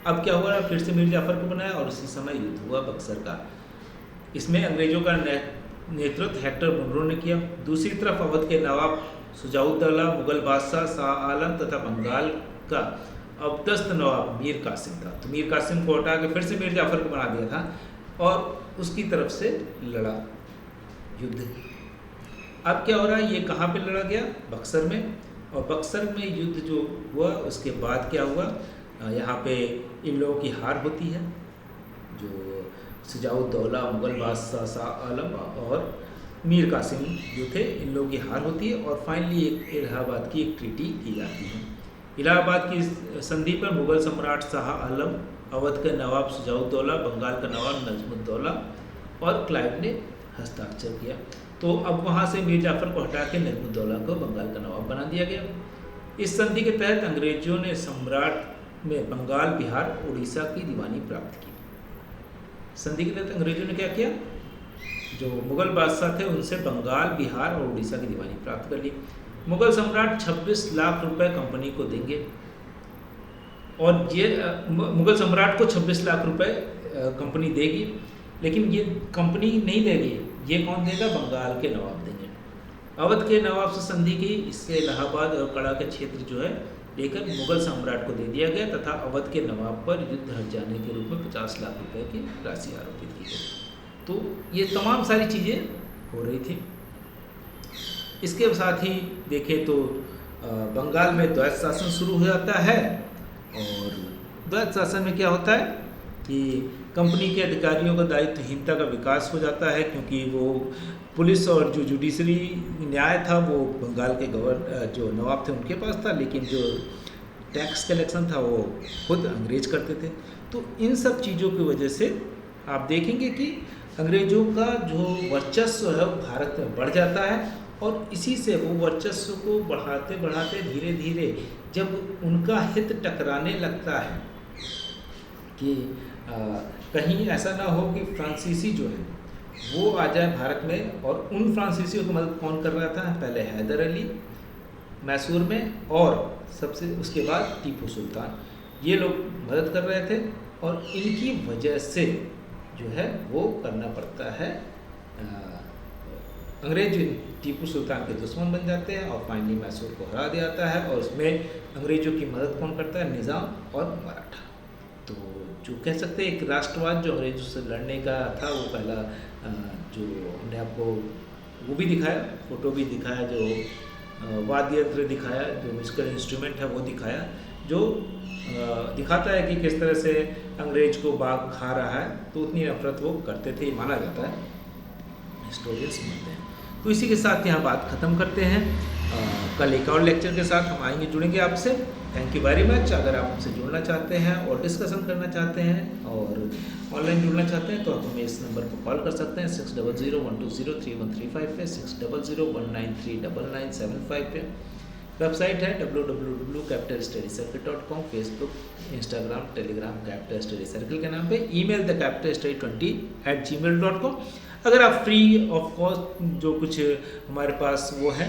अब क्या हुआ, फिर से मीर जाफ़र को बनाया और उसी समय युद्ध हुआ बक्सर का। इसमें अंग्रेजों का नेतृत्व हेक्टर मुनरो ने किया। दूसरी तरफ अवध के नवाब शुजाउद्दौला, मुगल बादशाह शाह आलम तथा बंगाल का अबदस्त नवाब मीर कासिम था। तो मीर कासिम को हटा के फिर से मीर जाफ़र को बना दिया था और उसकी तरफ से लड़ा युद्ध। अब क्या हो रहा है, ये कहाँ पे लड़ा गया, बक्सर में। और बक्सर में युद्ध जो हुआ उसके बाद क्या हुआ, यहाँ पे इन लोगों की हार होती है। जो शुजाउद्दौला, मुगल बादशाह शाह आलम और मीर कासिम जो थे, इन लोगों की हार होती है और फाइनली एक इलाहाबाद की एक ट्रीटी की जाती है। इलाहाबाद की संधि पर मुगल सम्राट शाह आलम, अवध के नवाब शुजाउद्दौला, बंगाल का नवाब नजमुद्दौला और क्लाइव ने हस्ताक्षर किया। तो अब वहाँ से मीर जाफ़र को हटा के नजमुद्दौला को बंगाल का नवाब बना दिया गया। इस संधि के तहत अंग्रेजों ने सम्राट में बंगाल, बिहार, उड़ीसा की दीवानी प्राप्त की। संधि के तहत अंग्रेजों ने क्या किया, जो मुगल बादशाह थे उनसे बंगाल, बिहार और उड़ीसा की दीवानी प्राप्त कर ली। मुगल सम्राट 26 लाख रुपए कंपनी को देंगे और ये मुगल सम्राट को 26 लाख रुपए कंपनी देगी, लेकिन ये कंपनी नहीं देगी, ये कौन देगा, बंगाल के नवाब देंगे। अवध के नवाब से संधि की, इससे इलाहाबाद और कड़ा के क्षेत्र जो है लेकर मुगल सम्राट को दे दिया गया तथा अवध के नवाब पर युद्ध हट जाने के रूप में 50 लाख रुपए की राशि आरोपित की गई। तो ये तमाम सारी चीज़ें हो रही थी। इसके साथ ही देखें तो बंगाल में द्वैत शासन शुरू हो जाता है और द्वैत शासन में क्या होता है कि कंपनी के अधिकारियों का दायित्वहीनता का विकास हो जाता है, क्योंकि वो पुलिस और जो जुडिशरी न्याय था वो बंगाल के जो नवाब थे उनके पास था, लेकिन जो टैक्स कलेक्शन था वो खुद अंग्रेज करते थे। तो इन सब चीज़ों की वजह से आप देखेंगे कि अंग्रेज़ों का जो वर्चस्व है वो भारत में बढ़ जाता है और इसी से वो वर्चस्व को बढ़ाते बढ़ाते धीरे धीरे जब उनका हित टकराने लगता है कि कहीं ऐसा ना हो कि फ्रांसीसी जो है वो आ जाए भारत में, और उन फ्रांसीसियों की मदद कौन कर रहा था? पहले हैदर अली मैसूर में, और सबसे उसके बाद टीपू सुल्तान, ये लोग मदद कर रहे थे। और इनकी वजह से जो है वो करना पड़ता है, अंग्रेज टीपू सुल्तान के दुश्मन बन जाते हैं और फाइनली मैसूर को हरा दिया जाता है। और उसमें अंग्रेज़ों की मदद कौन करता है? निज़ाम और मराठा। तो जो कह सकते हैं एक राष्ट्रवाद जो अंग्रेजों से लड़ने का था, वो पहला जो हमने आपको वो भी दिखाया, फोटो भी दिखाया, जो वाद्य यंत्र दिखाया, जो म्यूजिकल इंस्ट्रूमेंट है वो दिखाया, जो दिखाता है कि किस तरह से अंग्रेज को बाघ खा रहा है। तो उतनी नफरत वो करते थे, माना जाता है, हिस्टोरियंस मानते हैं। तो इसी के साथ यहाँ बात ख़त्म करते हैं। कल एक और लेक्चर के साथ हम आएंगे, जुड़ेंगे आपसे। Thank you very much. अगर आप हमसे जुड़ना चाहते हैं और डिस्कशन करना चाहते हैं और ऑनलाइन जुड़ना चाहते हैं तो आप हमें इस नंबर पर कॉल कर सकते हैं 6001203135 पे, 6001939975 पे। वेबसाइट है www.capitalstudycircle.com, Facebook, Instagram, Telegram capital study circle के नाम पे, ईमेल thecapitalstudy20@gmail.com। अगर आप फ्री ऑफ कॉस्ट जो कुछ हमारे पास वो है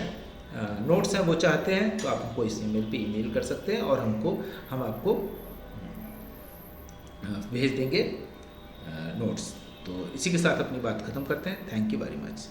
नोट्स हैं वो चाहते हैं तो आप हमको इस ईमेल पे ईमेल कर सकते हैं और हम आपको भेज देंगे नोट्स। तो इसी के साथ अपनी बात ख़त्म करते हैं। Thank you very much.